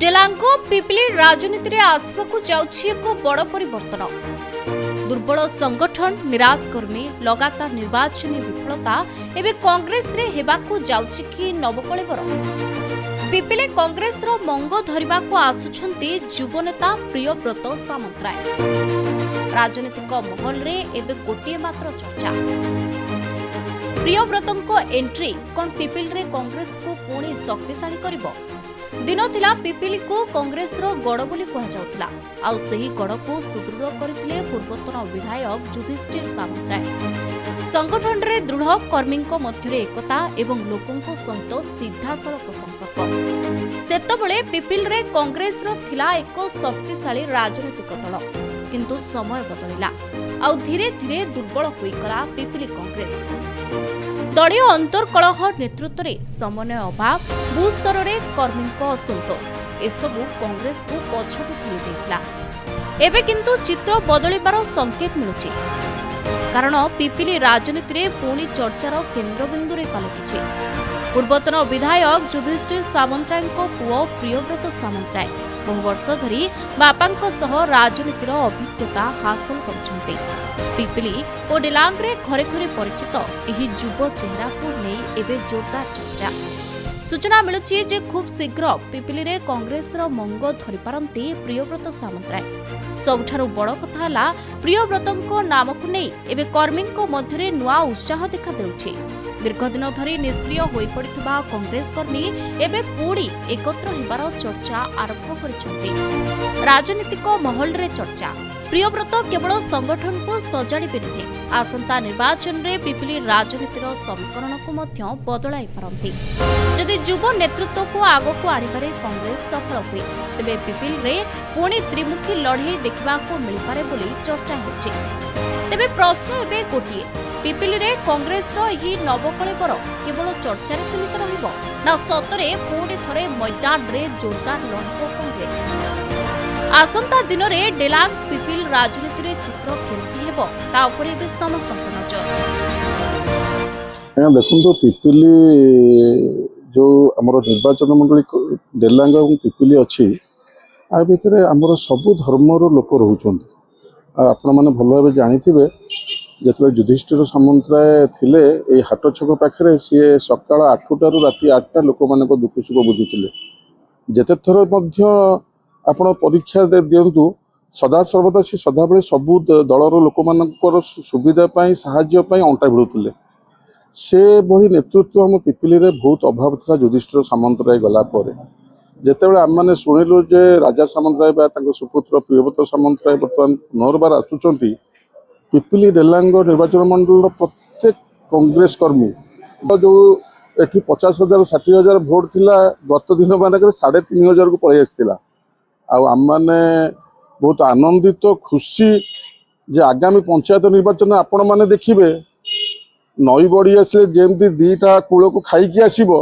डेलांगो पिपिली राजनीति रे आसवाकू जाउछि एक बड़ परिवर्तन। दुर्बल संगठन निराश कर्मी लगातार निर्वाचन विफलता एवं कांग्रेस रे हेबाकू जाउछि कि नवकलेवर। पिपिली कांग्रेस रो मंग धरिबाकू आसुछंती युवनेता प्रियव्रत सामंतराय। राजनीतिक महल रे एबे गोटिए मात्र चर्चा। प्रियव्रतंको एंट्री कोन पिपिल रे कांग्रेस को पुणी शक्तिशाली करिवो। दिन थिला पिपिली को कांग्रेस रो गड़ बोली कहा जाउतला। आउ सही गड़ को सुदृढ़ करथिले पूर्वतन विधायक युधिष्ठिर सामंतराय। संगठन रे दृढ़ कर्मी मध्य एकता एवं लोकों सहित सीधा सड़क संपर्क। सेतबळे पिपिल रे कांग्रेस रो थिला एक शक्तिशाली राजनीतिक दल, किंतु समय बदलिला। आउ धीरे धीरे दुर्बल होई गला पिपिली कांग्रेस। दलीय अंतर्कलह नेतृत्व में समन्वय अभाव, भूस्तर में कर्मी असंतोष एसबू कांग्रेस को पछकू ठेली देथिला। एबे किंतु चित्र बदलिबार संकेत मिलुछि, कारण पिपिली राजनीति रे पुणी चर्चार केन्द्रबिंदु रे पालटिछि। पूर्वतन विधायक युधिष्ठिर सामंतराय पुओ प्रियव्रत सामंतराय बहु वर्ष धरी बापांक सह राजनीतिर अभिज्ञता हासिल करछन्ते। पिपिली और डेलांग रे घरे घरे परिचित एही युव चेहरा को नहीं एबे जोरदार चर्चा। सूचना मिलुछि जे खूब शीघ्र पिपिली रे कांग्रेस रो मंग धरि पारंती प्रियव्रत सामंतराय। सबठारु बड़ कथा हला प्रियव्रतंको नाम को नहीं एबे कर्मींको मध्यरे नुआ उत्साह देखा देउछि। दीर्घ दिन धरी निष्क्रिय होई पड़िथिबा कांग्रेस कर्मी एबे पूरी एकत्र हेबार चर्चा आरंभ करिसथि। राजनीतिक महल रे चर्चा। प्रियव्रत केवल संगठन को सजाड़िबे नुहे, आसंता निर्वाचन रे पिपिली राजनीतिर समीकरण को मध्य बदलाई पारंती। जदि युव नेतृत्व को आगो को आनिबारे कांग्रेस सफल हुए तेबे पिपिल रे पुणी त्रिमुखी लड़ाई देखा मिल पारे बोली चर्चा होछि। तेबे प्रश्न एबे गोटिए, पिपिली रे कांग्रेस रो एही नवकलेवर केवल चर्चा रे सीमित रहिबो ना सतरे पुणी थरे मैदान रे जोरदार लड़िबो कांग्रेस। आसंता दिन रे डेलांग पिपिल राजनीति रे चित्र केमती हेबो ता उपरे बे समस्त नजर। देखो पिपिली जो आमर निर्वाचन मंडली डेलांग और पिपिली अच्छी आ भितर आमर सबु धर्मर लोक रोचंती। आपण मैंने भल भाव जानी जो युधिष्ठिर सामंतराय थिले ए हाट छक पाखे सी सकाल 8टारू राति 8टा लोक मान दुख सुख बुझुते। जेते थर आपण परीक्षा दिंतु सदा सर्वदा सी सदाबले सबू दलर लोक मान सुविधा साहाय्य अंटा भिड़ुले। से बही नेतृत्व आम पिपिली रे बहुत अभाव था। युधिष्ठिर सामंतराय गला जितेबाला आम मैंने शुणिलु जे राजा सामंतराय सुपुत्र प्रियव्रत सामंतराय बर्तमान पुनर्बार आसुचंती। पिपिली डेलांग निर्वाचन मंडल प्रत्येक कांग्रेस कर्मी जो एठी 50,000 60,000 भोट थिला गत दिन मानक 3,500 को पळै आस्थिला। आम मैंने बहुत आनंदित खुशी जे आगामी पंचायत निर्वाचन आपण मैंने देखिए नई बड़ी आसले जमी दीटा कूल को खाई आसब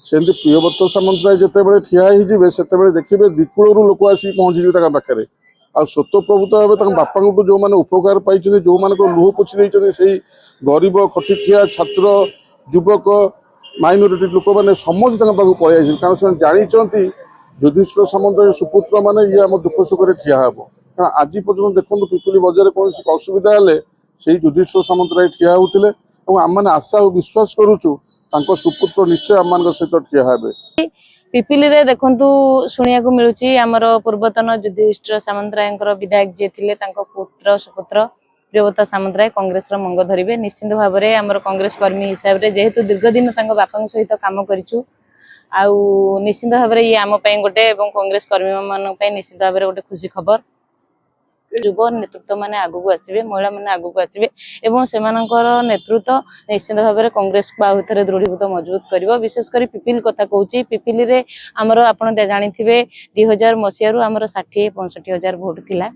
सेमती प्रियव्रत सामंतराय जितेबाला ठिया होते देखिए दिकूल लोक आसिक पहुँची पाखे आ स्वतःप्रभुत भाव बापा जो मैंने उपकार पाई जो मान लुह पोछि से गरीब खटिखिया छात्र युवक माइनोरिटी लोक मैंने समस्त पाक पलि कारण से जानते युधिष्ठिर सामंतराय सुपुत्र मैंने ये आम दुख सुख ठिया हे। कारण आज पर्यटन देखो पिपिली बजार कौन असुविधा हेले से युधिष्ठिर सामंतराय ठिया होते और आम मैंने आशा और विश्वास करुचु सुपुत्र निश्चय आम सहित ठिया हे। पिपिली रे देखंतु शुणिया को मिलुची आमर पूर्वतन युधिष्ठिर सामंतराय विधायक जे थिले तांको पुत्र सुपुत्र प्रियव्रत सामंतराय कांग्रेस रो मंग धरिबे। निश्चित भाव में आमर कांग्रेस कर्मी हिसाब रे जेहेतु दीर्घ दिन तांको बापा सहित काम करिचु आउ निश्चित भाव में ये आम पई गोटे एवं कांग्रेस कर्मी मान पई निश्चित भाव में गोटे खुशी खबर। युव नेतृत्व माने आगु को आसीबे, महिला माने आगु को आसीबे एवं सेमानकर नेतृत्व निश्चित भाव में कांग्रेस को आउथरे दृढ़ीभूत मजबूत करिवो। विशेष करी पिपिल कथा कहूची पिपिली रे हमर आपण जानिथिबे 2000 मसिया रु हमर 60-65,000 भोट थिला।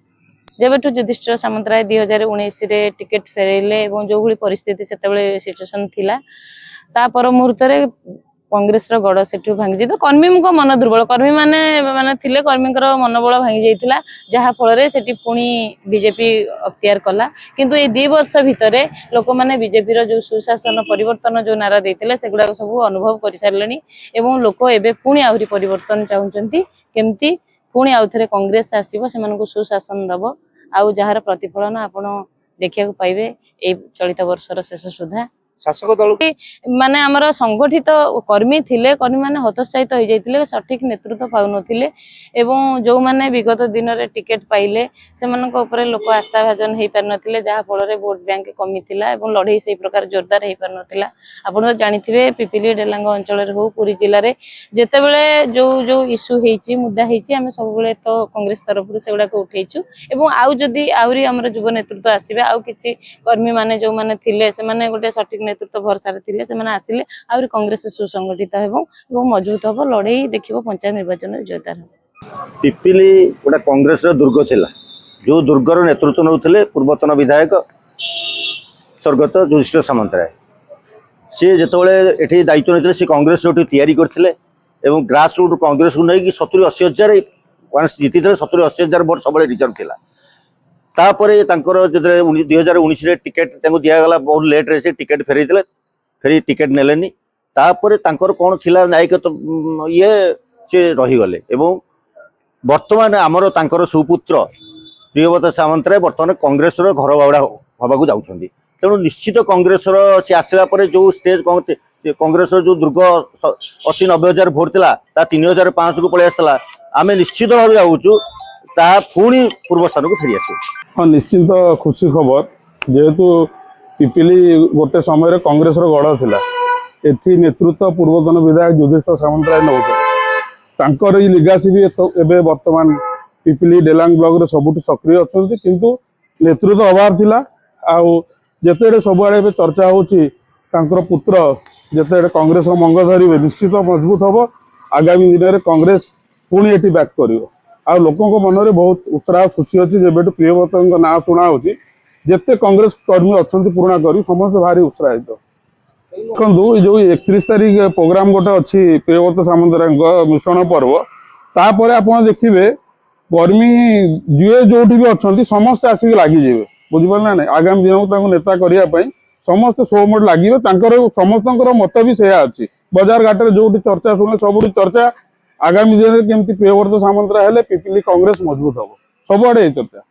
जेबेठु युधिष्ठिर सामंतराय 2019 रे टिकेट फेरेले एवं जो भली परिस्थिति सेतेबेले सिचुएशन थिला ता पर मुहूर्त रे କଂଗ୍ରେସର ଗଡ଼ ସେଠୁ ଭାଙ୍ଗି ଯାଇଥିଲା। କର୍ମୀଙ୍କ ମନ ଦୁର୍ବଳ, କର୍ମୀ ମାନେ ଥିଲେ, କର୍ମୀଙ୍କର ମନୋବଳ ଭାଙ୍ଗି ଯାଇଥିଲା, ଯାହା ଫଳରେ ସେଠି ପୁଣି ବିଜେପି ଅକ୍ତିଆର କଲା। କିନ୍ତୁ ଏଇ 2 ବର୍ଷ ଭିତରେ ଲୋକମାନେ ବିଜେପିର ଯୋଉ ସୁଶାସନ ପରିବର୍ତ୍ତନ ଯୋଉ ନାରା ଦେଇଥିଲେ ସେଗୁଡାକ ସବୁ ଅନୁଭବ କରିସାରିଲେଣି ଏବଂ ଲୋକ ଏବେ ପୁଣି ଆହୁରି ପରିବର୍ତ୍ତନ ଚାହୁଁଛନ୍ତି, କେମିତି ପୁଣି ଆଉଥରେ କଂଗ୍ରେସ ଆସିବ, ସେମାନଙ୍କୁ ସୁଶାସନ ଦବ, ଆଉ ଯାହାର ପ୍ରତିଫଳନ ଆପଣ ଦେଖିବାକୁ ପାଇବେ ଏଇ ଚଳିତ ବର୍ଷର ଶେଷ ସୁଦ୍ଧା। ଶାସକ ଦଳ ମାନେ ଆମର ସଂଗଠିତ କର୍ମୀ ଥିଲେ, କର୍ମୀ ମାନେ ହତୋତ୍ସାହିତ ହୋଇଯାଇଥିଲେ, ସଠିକ ନେତୃତ୍ୱ ପାଉନଥିଲେ ଏବଂ ଯୋଉମାନେ ବିଗତ ଦିନରେ ଟିକେଟ ପାଇଲେ ସେମାନଙ୍କ ଉପରେ ଲୋକ ଆସ୍ଥାଭାଜନ ହେଇପାରିନଥିଲେ, ଯାହା ଫଳରେ ଭୋଟ ବ୍ୟାଙ୍କ କମିଥିଲା ଏବଂ ଲଢ଼େଇ ସେଇ ପ୍ରକାର ଜୋରଦାର ହେଇପାରିନଥିଲା। ଆପଣ ତ ଜାଣିଥିବେ ପିପିଲି ଡେଲାଙ୍ଗ ଅଞ୍ଚଳରେ ହଉ, ପୁରୀ ଜିଲ୍ଲାରେ ଯେତେବେଳେ ଯୋଉ ଯୋଉ ଇସ୍ୟୁ ହେଇଛି, ମୁଦ୍ଦା ହେଇଛି, ଆମେ ସବୁବେଳେ ତ କଂଗ୍ରେସ ତରଫରୁ ସେଗୁଡାକ ଉଠେଇଛୁ ଏବଂ ଆଉ ଯଦି ଆହୁରି ଆମର ଯୁବ ନେତୃତ୍ୱ ଆସିବେ, ଆଉ କିଛି କର୍ମୀ ମାନେ ଯୋଉମାନେ ଥିଲେ ସେମାନେ ଗୋଟେ ସଠିକ ନେତୃତ୍ୱ ଭରସାରେ ଥିଲେ, ସେମାନେ ଆସିଲେ ଆହୁରି କଂଗ୍ରେସ ସୁସଂଗଠିତ ହେବ ଏବଂ ମଜବୁତ ହେବ, ଲଢ଼େଇ ଦେଖିବ ପଞ୍ଚାୟତ ନିର୍ବାଚନରେ ଜୋରଦାର ହେବ। ପିପିଲି ଗୋଟେ କଂଗ୍ରେସର ଦୁର୍ଗ ଥିଲା, ଯେଉଁ ଦୁର୍ଗର ନେତୃତ୍ୱ ନେଉଥିଲେ ପୂର୍ବତନ ବିଧାୟକ ସ୍ୱର୍ଗତ ଯୁଧିଷ୍ଠିର ସାମନ୍ତରାୟ। ସିଏ ଯେତେବେଳେ ଏଠି ଦାୟିତ୍ୱ ନେଇଥିଲେ, ସେ କଂଗ୍ରେସ ଏଠି ତିଆରି କରିଥିଲେ ଏବଂ ଗ୍ରାସ ରୁଟ୍ କଂଗ୍ରେସକୁ ନେଇକି 70-80 ହଜାର ୱାନ୍ସ ଜିତିଥିଲେ। 70-80 ହଜାର ଭୋଟ ସବୁବେଳେ ରିଜର୍ଭ ଥିଲା। ତାପରେ ତାଙ୍କର ଯେତେବେଳେ 2019ରେ ଟିକେଟ ତାଙ୍କୁ ଦିଆଗଲା, ବହୁତ ଲେଟ୍ରେ ସେ ଟିକେଟ ଫେରେଇଥିଲେ, ଫେରି ଟିକେଟ ନେଲେନି। ତାପରେ ତାଙ୍କର କ'ଣ ଥିଲା ନ୍ୟାୟିକ ଇଏ, ସେ ରହିଗଲେ ଏବଂ ବର୍ତ୍ତମାନ ଆମର ତାଙ୍କର ସୁପୁତ୍ର ପ୍ରିୟବ୍ରତ ସାମନ୍ତରାୟ ବର୍ତ୍ତମାନ କଂଗ୍ରେସର ଘର ବାଉଡ଼ା ହେବାକୁ ଯାଉଛନ୍ତି। ତେଣୁ ନିଶ୍ଚିତ କଂଗ୍ରେସର ସେ ଆସିଲା ପରେ ଯେଉଁ ଷ୍ଟେଜ କଂଗ୍ରେସର ଯେଉଁ ଦୁର୍ଗ 80-90 ହଜାର ଭୋଟ ଥିଲା, ତା 3500କୁ ପଳେଇ ଆସିଥିଲା। ଆମେ ନିଶ୍ଚିତ ଭାବେ ଭାବୁଛୁ ତାହା ପୁଣି ପୂର୍ବ ସ୍ଥାନକୁ ଫେରିଆସିବ। ହଁ, ନିଶ୍ଚିନ୍ତ ଖୁସି ଖବର, ଯେହେତୁ ପିପିଲି ଗୋଟେ ସମୟରେ କଂଗ୍ରେସର ଗଡ଼ ଥିଲା। ଏଠି ନେତୃତ୍ୱ ପୂର୍ବତନ ବିଧାୟକ ଯୁଧିଷ୍ଠିର ସାମନ୍ତରାୟ ନେଉଥିଲେ। ତାଙ୍କର ଏଇ ଲିଗାସି ବି ଏବେ ବର୍ତ୍ତମାନ ପିପିଲି ଡେଲାଙ୍ଗ ବ୍ଲକରେ ସବୁଠୁ ସକ୍ରିୟ ଅଛନ୍ତି, କିନ୍ତୁ ନେତୃତ୍ୱ ଅଭାବ ଥିଲା। ଆଉ ଯେତେବେଳେ ସବୁଆଡ଼େ ଏବେ ଚର୍ଚ୍ଚା ହେଉଛି ତାଙ୍କର ପୁତ୍ର ଯେତେବେଳେ କଂଗ୍ରେସର ମଙ୍ଗ ଧରିବେ, ନିଶ୍ଚିତ ମଜବୁତ ହେବ। ଆଗାମୀ ଦିନରେ କଂଗ୍ରେସ ପୁଣି ଏଠି ବ୍ୟାକ୍ କରିବ। ଆଉ ଲୋକଙ୍କ ମନରେ ବହୁତ ଉତ୍ସାହ ଖୁସି ଅଛି, ଯେବେଠୁ ପ୍ରିୟବ୍ରତଙ୍କ ନାଁ ଶୁଣା ହେଉଛି। ଯେତେ କଂଗ୍ରେସ କର୍ମୀ ଅଛନ୍ତି, ପୁରୁଣା କର୍ମୀ, ସମସ୍ତେ ଭାରି ଉତ୍ସାହିତ। ଦେଖନ୍ତୁ, ଏ ଯେଉଁ 31 ତାରିଖ ପ୍ରୋଗ୍ରାମ ଗୋଟେ ଅଛି ପ୍ରିୟବ୍ରତ ସାମନ୍ତରାୟଙ୍କ ମିଶ୍ରଣ ପର୍ବ, ତାପରେ ଆପଣ ଦେଖିବେ କର୍ମୀ ଯିଏ ଯୋଉଠି ବି ଅଛନ୍ତି ସମସ୍ତେ ଆସିକି ଲାଗିଯିବେ, ବୁଝିପାରିଲେ ନା ନାହିଁ। ଆଗାମୀ ଦିନକୁ ତାଙ୍କୁ ନେତା କରିବା ପାଇଁ ସମସ୍ତେ ସୋମୋଟ ଲାଗିବେ। ତାଙ୍କର ସମସ୍ତଙ୍କର ମତ ବି ସେୟା ଅଛି। ବଜାର ଘାଟରେ ଯୋଉଠି ଚର୍ଚ୍ଚା ଶୁଣିଲେ ସବୁଠି ଚର୍ଚ୍ଚା, ଆଗାମୀ ଦିନରେ କେମିତି ପ୍ରିୟବ୍ରତ ସାମନ୍ତରାୟ ହେଲେ ପିପିଲି କଂଗ୍ରେସ ମଜବୁତ ହେବ, ସବୁଆଡ଼େ ଏଇ ଚର୍ଚ୍ଚା।